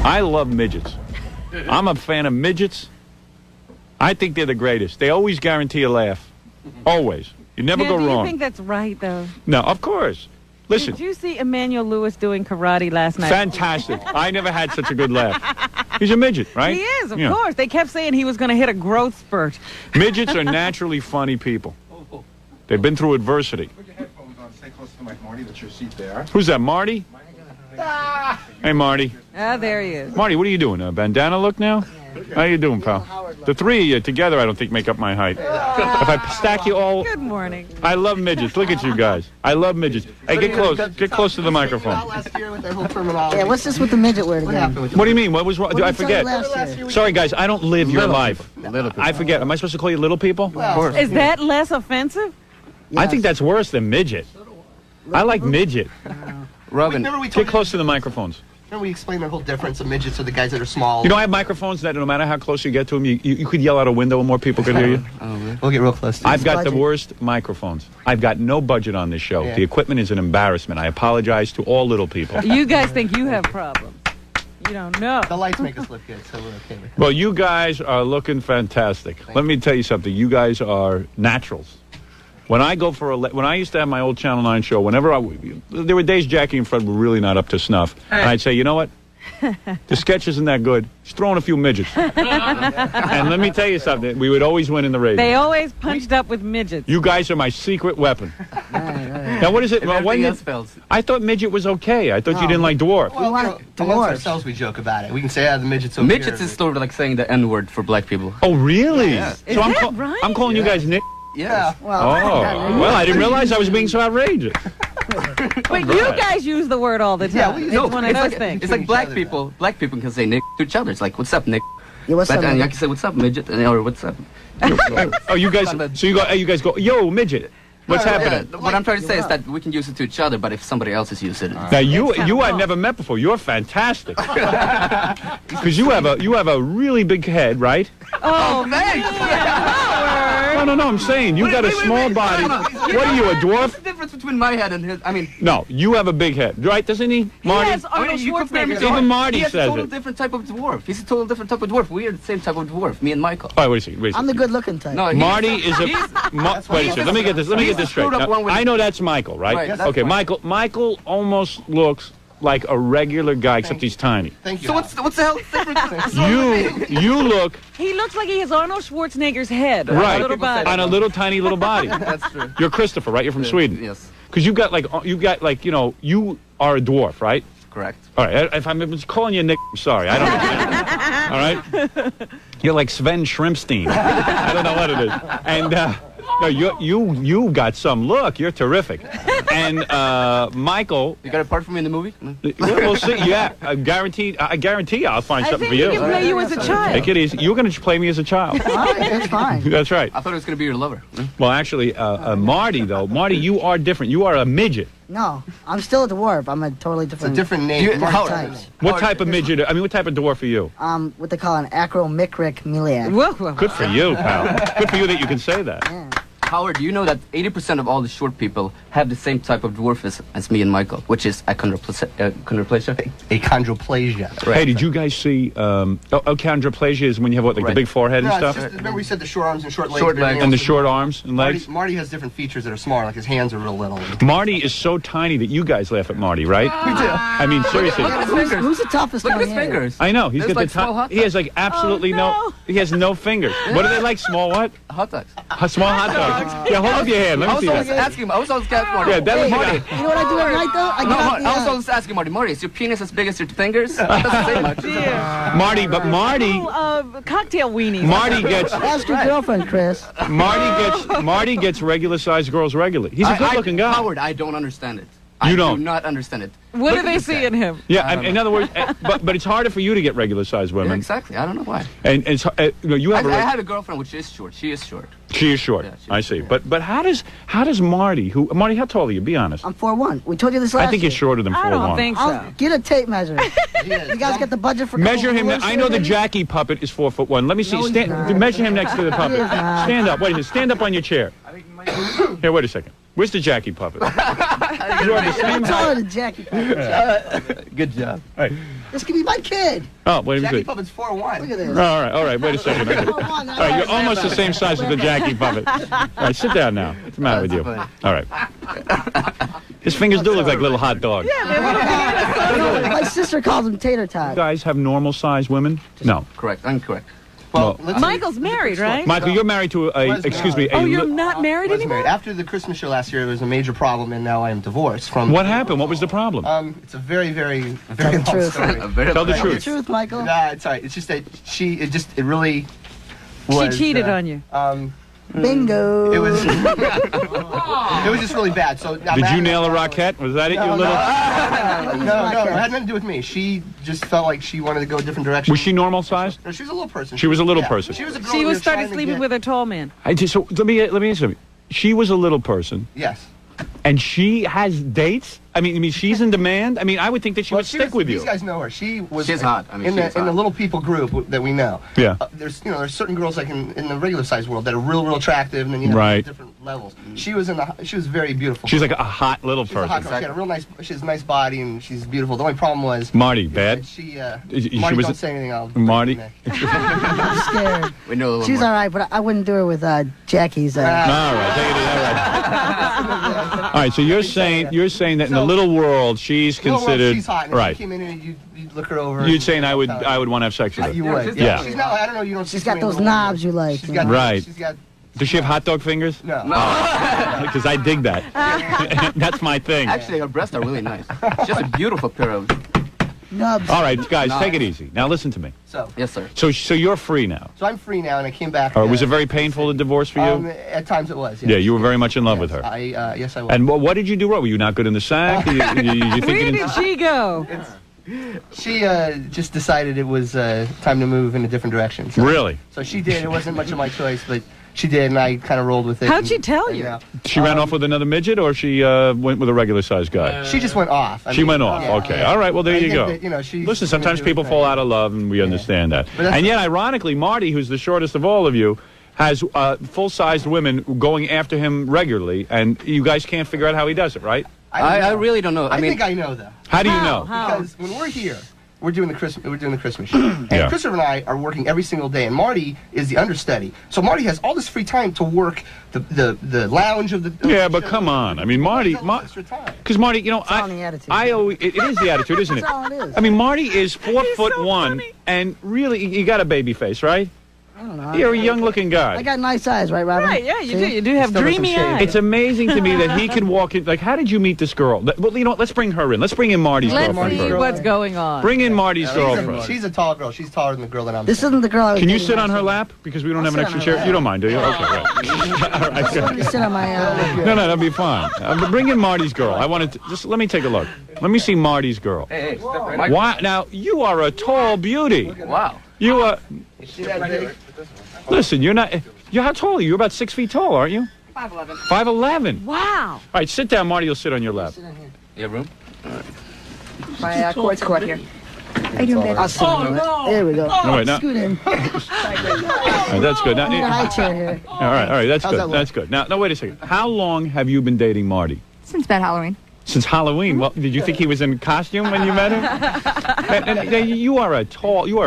I love midgets. I'm a fan of midgets. I think they're the greatest. They always guarantee a laugh. Always. You never go wrong. Do you think that's right, though? No, of course. Listen. Did you see Emmanuel Lewis doing karate last night? Fantastic. I never had such a good laugh. He's a midget, right? He is, of course. They kept saying he was going to hit a growth spurt. Midgets are naturally funny people. They've been through adversity. Put your headphones on. Stay close to the mic, Marty. That's your seat there. Who's that, Marty? Hey, Marty. Ah, there he is. Marty, what are you doing? A bandana look now? How you doing, pal? The three of you together, I don't think make up my height. If I stack you all... Good morning. I love midgets. Look at you guys. I love midgets. Hey, get close. Get close to the microphone. Yeah, what's this with the midget word again? What do you mean? What was wrong? I forget. Sorry, guys. I don't live your life. I forget. Am I supposed to call you little people? Is that less offensive? Yes. I think that's worse than midget. I like midget. Robin, Get close to the microphones. Can we explain the whole difference of midgets are the guys that are small? You know, I have microphones that no matter how close you get to them, you could yell out a window and more people could hear you. We'll get real close to I've got the worst microphones. I've got no budget on this show. The equipment is an embarrassment. I apologize to all little people. You guys think you have problems. You don't know. The lights make us look good, so we're okay with it. Well, you guys are looking fantastic. Let me tell you something. You guys are naturals. When I go for when I used to have my old Channel 9 show, there were days Jackie and Fred were really not up to snuff. And I'd say, you know what? The sketch isn't that good. Just throwing a few midgets. And let me tell you something. We would always win in the ratings. They always punched up with midgets. You guys are my secret weapon. Now, what is it? I thought midget was okay. I thought you didn't like dwarf. Well, amongst ourselves, we joke about it. We can say, the midgets over Midgets is sort of like saying the N-word for black people. Oh, really? Yeah. So I'm calling you guys Nick. Yeah. Well, I didn't realize I was being so outrageous. But you guys use the word all the time. Yeah, it's one of those things. It's like black people. Black people can say Nick to each other. It's like, what's up, Nick? Yeah, what's up, And I midget? can say, what's up, midget? Or what's up? Oh, you guys. So you guys go, yo, midget. What's happening? What I'm trying to say is that we can use it to each other, but if somebody else is using it. Now you I've never met before. You're fantastic. Because you have a really big head, right? Oh, thanks. No. I'm saying you got a small body. What are you, a dwarf? What's the difference between my head and his? I mean. No, you have a big head, right? Doesn't he, Marty? He has Arnold Schwarzenegger's Even Marty says it. He's a total different type of dwarf. He's a total different type of dwarf. We are the same type of dwarf. Me and Michael. All right, wait a second. I'm the good-looking type. No, Marty is a. Wait a second. Let me get this straight. Now, I know that's Michael, right? Okay, Michael almost looks like a regular guy, except he's tiny. Thank you. So what's the hell difference? You look. He looks like he has Arnold Schwarzenegger's head. Right. On a little body. On a little tiny little body. That's true. You're Christopher, right? You're from Sweden. Yes. Because you are a dwarf, right? Correct. All right. If I'm calling you Nick, I'm sorry. I don't know. All right. You're like Sven Shrimpstein. I don't know what it is. And no, you got some look. You're terrific. And Michael. You got a part for me in the movie? We'll see. Yeah, I guarantee I'll find something for you. I think he can play you as a child. Take it easy. You're going to play me as a child. It's fine. That's right. I thought it was going to be your lover. Well, actually, Marty, you are different. You are a midget. No, I'm still a dwarf. I'm a totally different. It's a different name. What type of midget? I mean, what type of dwarf are you? What they call an acromicroc. Good for you, pal. Good for you that you can say that. Yeah. Howard, do you know that 80% of all the short people have the same type of dwarfism as me and Michael, which is achondroplasia? Achondroplasia. Hey, did you guys see achondroplasia is when you have what, like the big forehead and stuff? Remember we said the short arms and short legs. Short legs. And the short arms and legs? Marty has different features that are smaller, like his hands are real little. Marty is so tiny that you guys laugh at Marty, right? We do. I mean, seriously. Who's the toughest Look one at his here? fingers. I know. He's There's got like the small hot He has like absolutely he has no fingers. What are they like? Small what? Hot dogs. Small hot dogs. Yeah, hold up your hand. Let me see that. I was always asking Marty. Yeah, that was Marty. You know what I do at night though? I was always asking Marty, is your penis as big as your fingers? That doesn't say much. Marty, but Marty. Cocktail weenies. Marty gets. Ask your girlfriend, Chris. Marty gets regular sized girls regularly. He's a good looking guy. Howard, I don't understand it. You I don't? do not understand it. What do they see in him? Yeah, in other words, but it's harder for you to get regular sized women. Yeah, exactly. I don't know why. And it's you have. I have a girlfriend which is short. She is short. She is short. Yeah, I see. But how does Marty? Marty? How tall are you? Be honest. I'm 4'1". We told you this last I think year. you're shorter than 4'1". I don't think so. Get a tape measure. You guys get the budget for measure him. I know the Jackie puppet is 4'1". Let me see. Measure him next to the puppet. Stand up. Wait a minute. Stand up on your chair. Here, wait a second. Where's the Jackie puppet? You are the same It's all height. the Jackie. Good job. This could be my kid. Oh, wait a Jackie minute. Puppet's Look 4'1". at this. All right. Wait a second. All right, you're almost the same size as the Jackie puppet. All right, sit down now. What's the matter with you? All right. His fingers do look like little hot dogs. My sister calls him tater You tot. guys have normal-sized women? No. Correct. Incorrect. Well, No. let's Michael's married, right? Michael, you're married to excuse me, Oh, you're not married was anymore? married. After the Christmas show last year, it was a major problem, and now I am divorced from. What happened? What was the problem? It's a very, very, very long truth. story. Tell the Tell the truth. truth, Michael. Nah, it's all right. It's just that it really was. She cheated on you. Bingo. It was. It was just really bad. So now Did you nail a rocket? Was that it, you little? No, it had nothing to do with me. She just felt like she wanted to go a different direction. Was she normal-sized? No, she was a little person. She was a little person. She was a girl She we was were started trying to sleeping get- with a tall man. So let me ask you something. She was a little person, Yes. and she has dates. I mean, she's in demand. I mean, I would think that she Well, would stick with you. These guys know her. She was. She's hot. I mean, in she's the hot. little people group that we know. Yeah. There's certain girls like in the regular size world that are real attractive, and then you have Right. different levels. She was she was very beautiful. She's like a hot little She's a hot person. girl. She had a real nice. She has a nice body, and she's beautiful. The only problem was Marty, bad. she. She Marty, was don't say anything. I'll Marty? break your neck. I'm scared. We know a little She's more. all right, but I wouldn't do her with Jackie's. All right, take it easy. All right, so you're saying that in the little world she's Well, considered she's hot. And right. If she came in and you'd look her over. You're saying I would want to have sex with her. You would. Yeah. She's not. I don't know. You don't. She's got those knobs you like. She's got. Right. She's got. Does she have hot dog fingers? No. Because I dig that. That's my thing. Actually, her breasts are really nice. She has a beautiful pair of. Nubs. All right, guys, take it easy. Now listen to me. So. Yes, sir. So you're free now. So I'm free now, and I came back. Or was it very painful, the divorce for you? At times it was. Yes. Yeah, you were very much in love Yes, with her. Yes, I was. And what did you do wrong? Were you not good in the sack? You Where thinking did she go? She just decided it was time to move in a different direction. So, Really? So she did. It wasn't much of my choice, but she did, and I kind of rolled with it. How'd she tell you? She ran off with another midget, or she went with a regular-sized guy? She just went off. She went off. yeah, Okay. yeah. All right. Well, there I you think go. that, she Listen, sometimes people fall out of love, and we understand that. But that's- And yet, ironically, Marty, who's the shortest of all of you, has full-sized women going after him regularly, and you guys can't figure out how he does it, right? I really don't know. I mean, think I know though. How do you know? How? Because when we're here, we're doing the Christmas show, and Yeah. Christopher and I are working every single day, and Marty is the understudy. So Marty has all this free time to work the lounge of the. Yeah, but come on. I mean, Marty, extra time. because Marty, you know, all in the attitude. I always, it is the attitude, isn't it? That's all it is. I mean, Marty is 4'1", funny. and really, you got a baby face, right? I don't know. You're a young-looking guy. I got nice eyes, right, Robin? Right, yeah, you See? do. You do have Still got some dreamy shade. eyes. It's amazing to me that he can walk in. Like, how did you meet this girl? Well, you know what? Let's bring her in. Let's bring in Marty's Let's girlfriend see first. what's going on. Bring in Marty's girlfriend. She's a tall girl. She's taller than the girl that I'm. This isn't the girl I was Can you dating sit on her last lap? Because we don't have an sit extra on her chair. lap. You don't mind, do you? Okay, right. All right, time. good. You sit on my. No, that'll be fine. But bring in Marty's girl. I wanted to just let me take a look. Let me see Marty's girl. hey, step right. Why? Now you are a tall beauty. Wow. You are. Listen, you're not. How tall are you? You're about 6 feet tall, aren't you? 5'11". 5'11". Wow. All right, sit down, Marty. You'll sit on your lap. You have room? My chord's caught here. How you doing, baby? I'll sit on her. There we go. No, wait, now, Scoot in. all right, that's good. Now, I need a high chair here. all right, that's How's good. that look? That's good. Now, wait a second. How long have you been dating Marty? Since about Halloween. Since Halloween. Well, did you think he was in costume when you met him? and you are a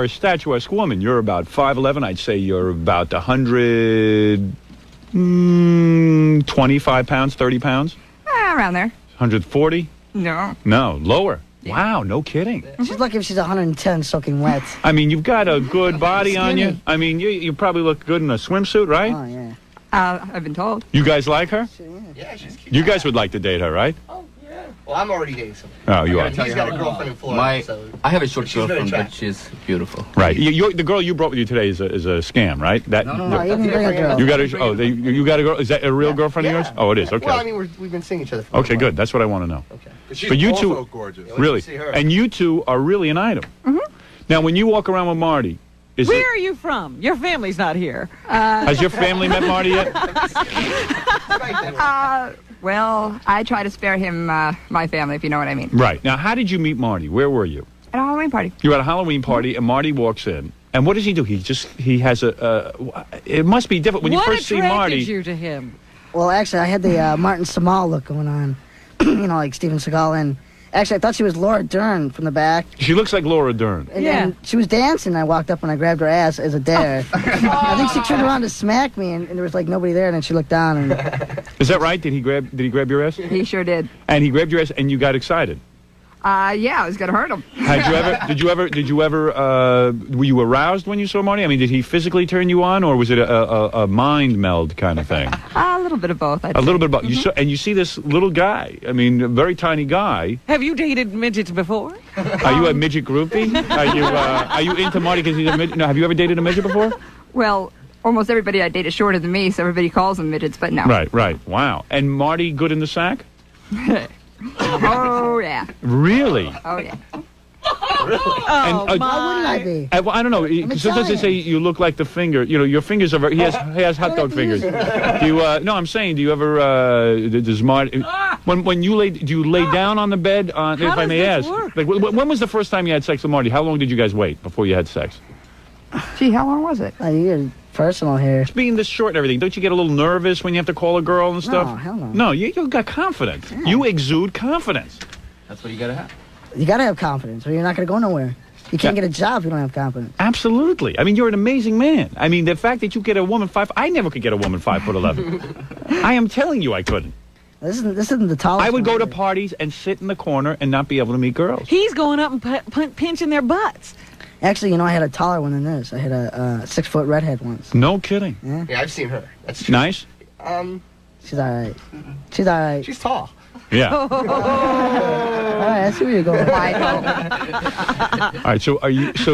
statuesque woman. You're about 5'11". I'd say you're about 125 pounds, 30 pounds, Around there. 140. No. No, lower. Wow, no kidding. She's lucky if she's 110 soaking wet. I mean, you've got a good body on you. Skinny. I mean, you probably look good in a swimsuit, right? Oh, yeah. I've been told. You guys like her? Yeah, she's cute. You guys would like to date her, right? Well, I'm already dating someone. Oh, you are. He's got a girlfriend in Florida. I have a short She's very girlfriend, but attractive. she's beautiful. Right. The girl you brought with you today is a scam, right? That, No, you didn't bring a girl. You got a you got a girl. Is that a real girlfriend of yours? Oh, it is. Okay. Well, I mean, we've been seeing each other. For Okay, good. That's what I want to know. Okay. She's But you also two- gorgeous. Really. see her. And you two are really an item. Now, when you walk around with Marty, Where are you from? Your family's not here. has your family met Marty yet? Well, I try to spare him my family, if you know what I mean. Right. Now, how did you meet Marty? Where were you? At a Halloween party. You were at a Halloween party, and Marty walks in. And what does he do? He has a. It must be different when you What first see attracted Marty. you to him? Well, actually, I had the Martin Samal look going on. You know, like Steven Seagal. And actually, I thought she was Laura Dern from the back. She looks like Laura Dern. And she was dancing. I walked up and I grabbed her ass as a dare. I think she turned around to smack me, and there was like nobody there. And then she looked down. And Is that right? Did he grab your ass? He sure did. And he grabbed your ass, and you got excited. Yeah, I was gonna hurt him. Did you ever? Were you aroused when you saw Marty? I mean, did he physically turn you on, or was it a mind meld kind of thing? A little bit of both. A little bit of both. You see this little guy. I mean, a very tiny guy. Have you dated midgets before? Are you a midget groupie? Are you into Marty because he's a midget? No, have you ever dated a midget before? Well, almost everybody I date is shorter than me, so everybody calls them midgets, but no. Right. Wow. And Marty good in the sack? Oh, yeah. Really? Oh, yeah. Oh, And, why wouldn't I be? Well, I don't know. Sometimes they say you look like the finger. You know, your fingers are very. He has hot dog fingers. Do you? No, I'm saying. Do you ever? Does Marty? When you lay, do you lay down on the bed? If I may ask, like, when was the first time you had sex with Marty? How long did you guys wait before you had sex? Gee, how long was it? You're personal here. Being this short and everything, don't you get a little nervous when you have to call a girl and stuff? No, hell no. No, you got confidence. Yeah. You exude confidence. That's what you gotta have. You gotta have confidence, or you're not gonna go nowhere. You can't get a job if you don't have confidence. Absolutely. I mean, you're an amazing man. I mean, the fact that you get a woman I never could get a woman 5'11". I am telling you, I couldn't. This isn't the tallest. I would go to parties and sit in the corner and not be able to meet girls. He's going up and pinching their butts. Actually, you know, I had a taller one than this. I had a 6-foot redhead once. No kidding. Yeah, I've seen her. That's true. Nice? She's all right. She's all right. She's tall. Yeah. All right, I see where you're going. All right, so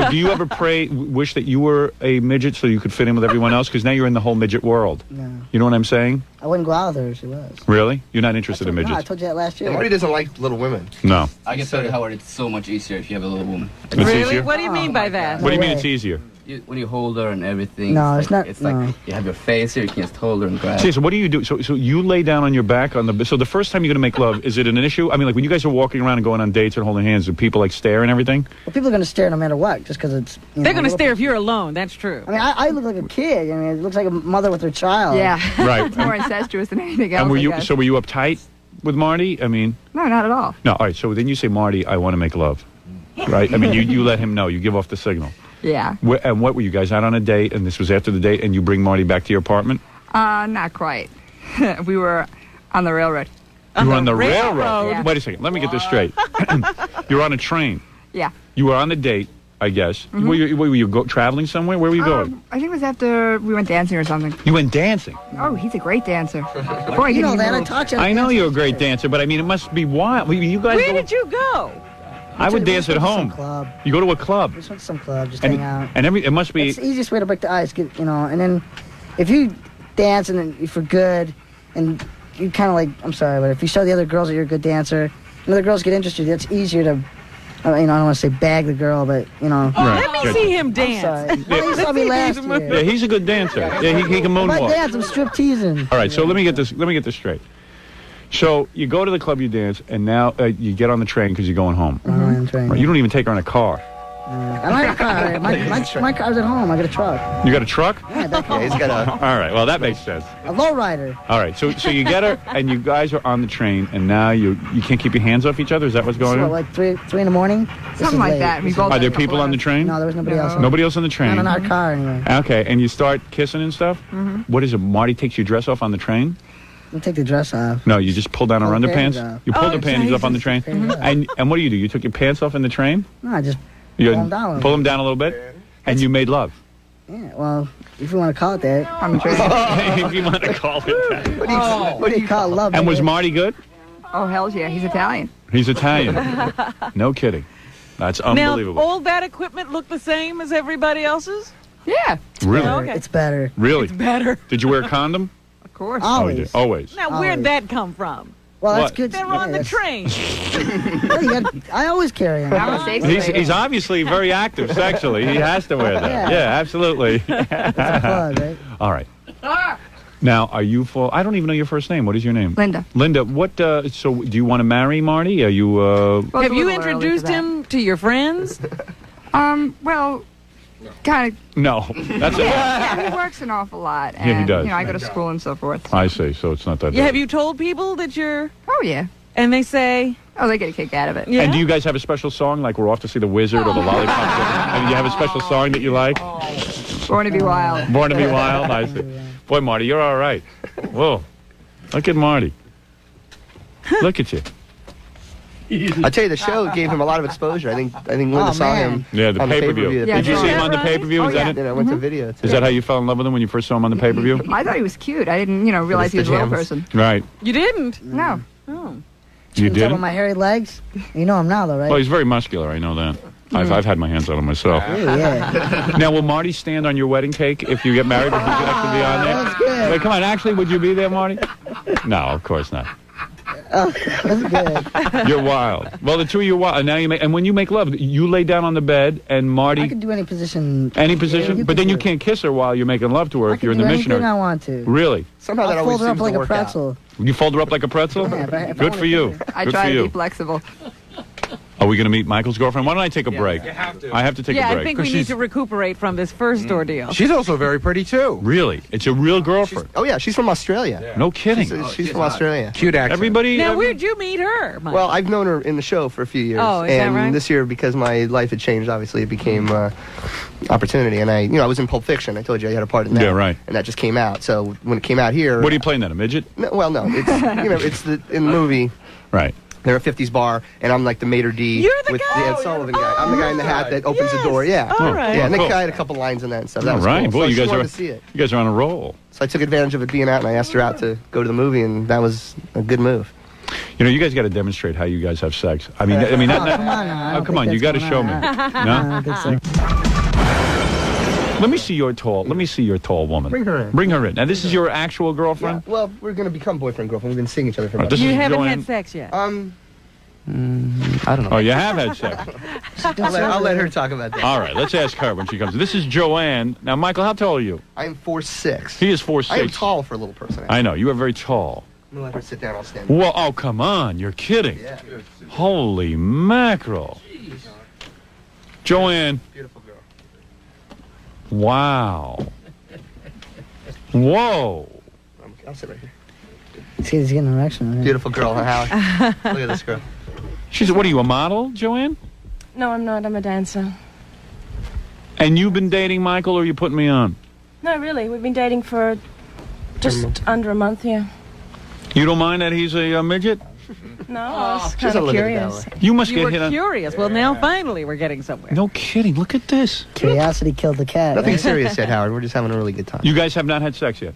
do you ever wish that you were a midget so you could fit in with everyone else? Because now you're in the whole midget world. No. You know what I'm saying? I wouldn't go out with her if she was. Really? You're not interested in No, I midgets? told you that last year. Marty doesn't like little women. No. I can tell you, Howard, it's so much easier if you have a little woman. It's Really? easier? What do you mean by that? What do you mean way. it's easier? When you hold her and everything. No, it's it's not- It's no. like you have your face here. You can just hold her and grab. See, so what do you do? So you lay down on your back on the. So the first time you're going to make love, is it an issue? I mean, like when you guys are walking around and going on dates and holding hands, do people like stare and everything? Well, people are going to stare no matter what, just because it's. They're going to stare if you're alone. That's true. I mean, I look like a kid. I mean, it looks like a mother with her child. Yeah. Right. It's more incestuous than anything else. And were I you guess. were you uptight with Marty? I mean, No, not at all. no. All right. So then you say, Marty, I want to make love, right? I mean, you let him know. You give off the signal. Yeah. And what were you guys out on a date? And this was after the date, and you bring Marty back to your apartment. Not quite. We were on the railroad. You were on the railroad. Yeah. Wait a second. Let me get this straight. You're on a train. Yeah. You were on a date, I guess. Were you traveling somewhere? Where were you going? I think it was after we went dancing or something. You went dancing. Oh, he's a great dancer. Boy, You can know he that. I move. taught you. I know you're a great dancer, but I mean, it must be wild. You guys Where go, did you go? I would dance at home. Club. You go to a club. We just went to some club, just And, hang out. and it must be. It's the easiest way to break the ice, and then if you dance and then for good, and you kind of like, I'm sorry, but if you show the other girls that you're a good dancer, and other girls get interested, it's easier to, I don't want to say bag the girl, but, Right. Let me Good. see him I'm dance. sorry. Well, you saw me last Yeah, year. he's a good dancer. Yeah, he can If I moonwalk. dance, I'm strip teasing. All right, so let me get this straight. So you go to the club, you dance, and now you get on the train because you're going home. Right, you don't even take her in a car. I don't have a car. My car's at home. I got a truck. You got a truck? Yeah, back Yeah, home. he's got a. All right, well that makes sense. A lowrider. All right, so you get her, and you guys are on the train, and now you can't keep your hands off each other. Is that what's going So, on? like 3 in the morning? This Something is like late. that. We This both Are there had a people couple on the of- train? No, there was nobody else. Nobody else on the train. Not in our car anyway. Okay, and you start kissing and stuff. What is it? Marty takes your dress off on the train? We'll take the dress off. No, you just pull down her Pull the underpants. panties off. You pull Oh, the panties off on the train, Jesus. and what do? You took your pants off in the train. No, I just You Pull 'em down a little pull them down a little bit, and you made love. yeah. Well, if you want to call it that. On the train. If you want to call it that. What do you call it? Love? And was nigga? Marty good? Oh, hell yeah. He's Italian. He's Italian. No kidding. That's Now, unbelievable. all that equipment look the same as everybody else's? Yeah. Really? Okay. It's better. Really? Better. Did you wear a condom? Of course. Oh, you did. Always. Always. Now, where'd that come from? Well, that's What? good. They're on the Yes. train. Yeah, I always carry them. I'm a safe He's obviously very active sexually. He has to wear that. Yeah. Yeah, absolutely. Plug, right? All right. Now, are you full? I don't even know your first name. What is your name? Linda. Linda, what, so do you want to marry Marty? Are you, Well, it's Have a you little early introduced for that. him to your friends? Well, Kind of. No, that's it. Yeah, he works an awful lot. And, Yeah, he does. You know, I go to school and so forth. I see. So it's not that. Yeah, bad. have you told people that you're... Oh, yeah. And they say... Oh, they get a kick out of it. Yeah. And do you guys have a special song, like we're off to see the Wizard or the Lollipop? I mean, you have a special song that you like? Born to be wild. Born to be Wild? I see. Boy, Marty, you're all right. Whoa. Look at Marty. Look at you. I tell you, the show gave him a lot of exposure. I think Linda saw him. Yeah, the on pay-per-view. Yeah, Did you see him on the right? pay-per-view? Oh, Is that yeah. it? Then I went to video. Too. Is that how you fell in love with him when you first saw him on the pay-per-view? I thought he was cute. I didn't, realize he was a little pajamas. person. Right. You didn't? No. Oh. You Talking about did? my hairy legs? You know him now, though, right? Well, he's very muscular. I know that. I've had my hands on him myself. Ooh, yeah. Now, will Marty stand on your wedding cake if you get married? If you could actually be on there? That's good. Wait, come on. Actually, would you be there, Marty? No, of course not. Oh, that's good. You're wild. Well, the two of you are wild. And now and when you make love, you lay down on the bed, and I Marty, can do any position. any position, Yeah, but then you do it. can't kiss her while you're making love to her I if can you're in do the anything missionary. I want to. Really? Somehow that I'll always fold her up seems like to a work out. pretzel. You fold her up like a pretzel? Yeah, if I Good for you. I Good try for to you. be flexible. Are we going to meet Michael's girlfriend? Why don't I take a break? You have to. I have to take Yeah, a break. I think we need to recuperate from this first ordeal. She's also very pretty too. Really? It's a real girlfriend. Oh yeah, she's from Australia. No kidding. She's from Australia. Cute accent. Everybody. Now, where'd you meet her, Mike? Well, I've known her in the show for a few years, Oh, is that and right? this year, because my life had changed, obviously it became opportunity. And I was in Pulp Fiction. I told you I had a part in that. Yeah, right. And that just came out. So when it came out here, What are you playing then? A midget? No, well, no, it's it's in the movie. Right. They're a 50s bar, and I'm like the maitre d' You're the with guy? the Ed Sullivan guy. I'm the guy in the hat that opens the Yes. door. Yeah. All right. Yeah, and the Cool. guy had a couple lines in that and stuff. That All was right. cool. Boy, So you she guys wanted are to see it. you guys are on a roll. So I took advantage of it being out, and I asked her out to go to the movie, and that was a good move. You know, you guys got to demonstrate how you guys have sex. I mean, Come on now, I don't come on, think you got to that's show me. going on. No? I don't think so. Let me see your tall. Let me see your tall woman. Bring her in. Bring her in. Now, this is your actual girlfriend. Well, we're going to become boyfriend girlfriend. We've been seeing each other for Right, about this You is haven't Joanne. had sex yet. I don't know. Oh, you have had sex. I'll let her talk about that. All right, let's ask her when she comes. This is Joanne. Now, Michael, how tall are you? I am 4'6". He is 4'6". I am tall for a little person. I know you are very tall. I'm going to let her sit down. I'll stand. Well, oh come on, you're kidding. Yeah. Holy mackerel. Joanne. Beautiful girl. Wow. Whoa. I'll sit right here. See, he's getting an erection. Right? Beautiful girl, huh, Howie? Look at this girl. She's, what are you, a model, Joanne? No, I'm not. I'm a dancer. And you've been dating Michael, or are you putting me on? No, really. We've been dating for just under a month, yeah. You don't mind that he's a midget? No, I was She kind doesn't of look at it that curious. way. You must You get were hit on. curious. Well, now finally we're getting somewhere. No kidding. Look at this. Curiosity killed the cat. Nothing Right? serious yet, Howard. We're just having a really good time. You guys have not had sex yet.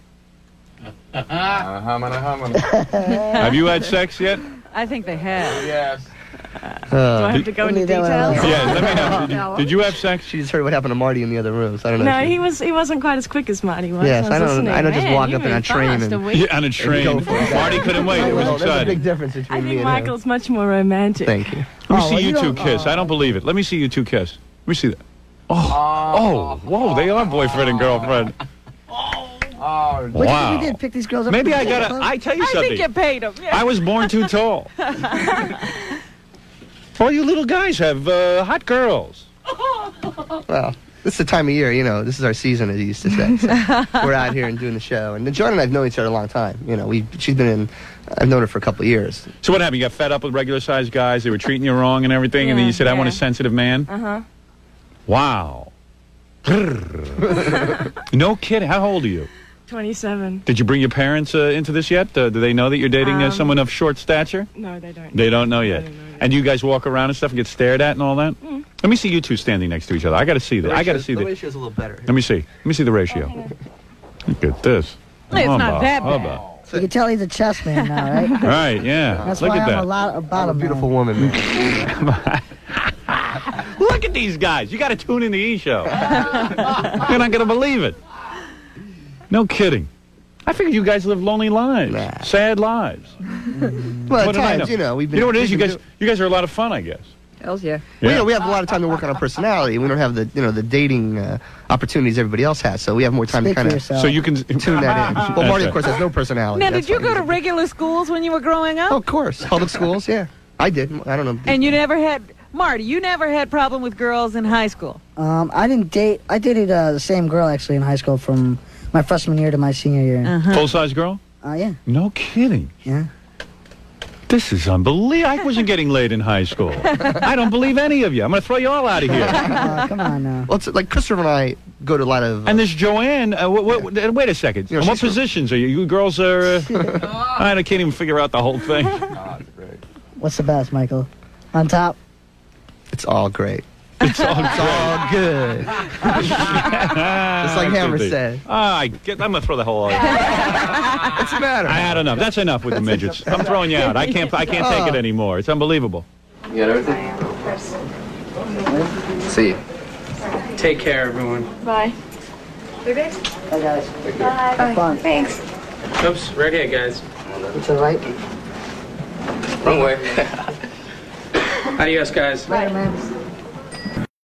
Humana. Have you had sex yet? I think they have. Yes. Do I have to go into Leave that one details? alone. Yeah, let me know. Did you have sex? She just heard what happened to Marty in the other room, so I don't know. No, if she- he wasn't quite as quick as Marty was. Yes, was I don't- listening. I don't just Man, walk you up in a moved train fast, and- a week. Yeah, on a train. go for it. Marty couldn't wait. It was Well, there's a big exciting. difference between I me think and Michael's much more romantic. him. Thank you. Let me Oh, see well, you you two don't- kiss. I don't believe it. Let me see you two kiss. Let me see that. Oh, whoa, they are boyfriend and girlfriend. Oh, What Wow. we did pick these girls up. Maybe from I the gotta. club? I tell you I think you something. paid him. Yeah. I was born too tall. All you little guys have hot girls. Well, this is the time of year, this is our season, as you used to say. So we're out here and doing the show. And Joan and I have known each other a long time. I've known her for a couple of years. So what happened? You got fed up with regular sized guys? They were treating you wrong and everything, and then you said, "I want a sensitive man." Wow. No kidding. How old are you? 27. Did you bring your parents into this yet? Do they know that you're dating someone of short stature? No, they don't. They don't know yet. don't know yet. And you guys walk around and stuff and get stared at and all that? Let me see you two standing next to each other. I got to see that. I got to see the that. ratio's a little better. Let me see. Let me see the ratio. Look at this. It's not that Hubba. bad. You can tell he's a chess man now, right? Right, yeah. That's Look why at I'm that. a lot about I'm a him. beautiful now. woman, man. Look at these guys. You got to tune in the E! Show. You're not going to believe it. No kidding. I figured you guys live lonely lives. Nah. Sad lives. Well, What at did I times, know? we've been... You know what it is? we've been You guys are a lot of fun, I guess. Hells yeah. Well, we have a lot of time to work on our personality. We don't have the, the dating opportunities everybody else has, so we have more time Speak to for kind of yourself. So you can tune that in. Well, Marty, of course, has no personality. Now, That's did you why go to he's- regular schools when you were growing up? Oh, of course. Public schools, yeah. I did. I don't know. And you never had Marty, you never had problem with girls in high school? I didn't date. I dated the same girl actually in high school from my freshman year to my senior year. Full-size girl? Yeah. No kidding. Yeah. This is unbelievable. I wasn't getting laid in high school. I don't believe any of you. I'm going to throw you all out of here. Come on now. Well, it's like Christopher and I go to a lot of... And this Joanne, wait a second. You know, What positions are you? You girls are... I can't even figure out the whole thing. What's the best, Michael? On top? It's all great. It's all good. Just like Hammer said. I'm going to throw the whole... What's the matter? I had enough. That's enough with the midgets. I'm throwing you out. I can't take it anymore. It's unbelievable. You got everything? See you. Take care, everyone. Bye. Hey, guys. Bye. Have fun. Thanks. Oops, right here, guys. It's all right. Wrong way. Adios, guys. Later, man.